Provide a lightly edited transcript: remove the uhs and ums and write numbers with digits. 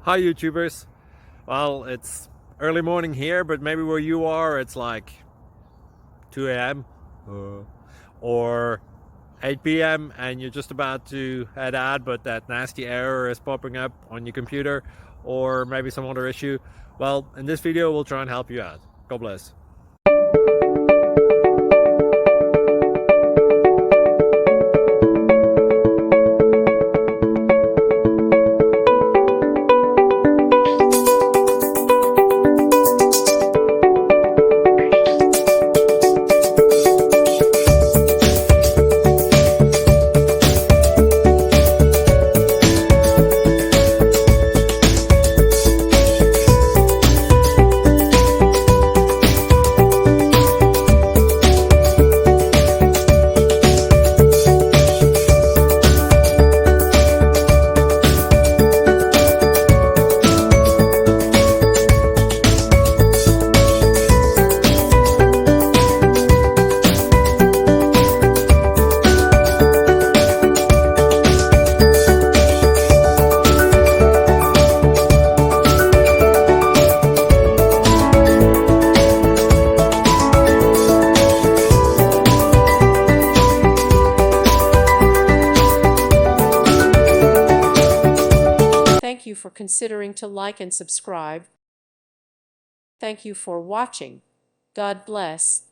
Hi YouTubers. Well, it's early morning here, but maybe where you are it's like 2 a.m. Or 8 p.m. and you're just about to head out, but that nasty error is popping up on your computer, or maybe some other issue. Well, in this video we'll try and help you out. God bless. Thank you for considering to like and subscribe. Thank you for watching. God bless.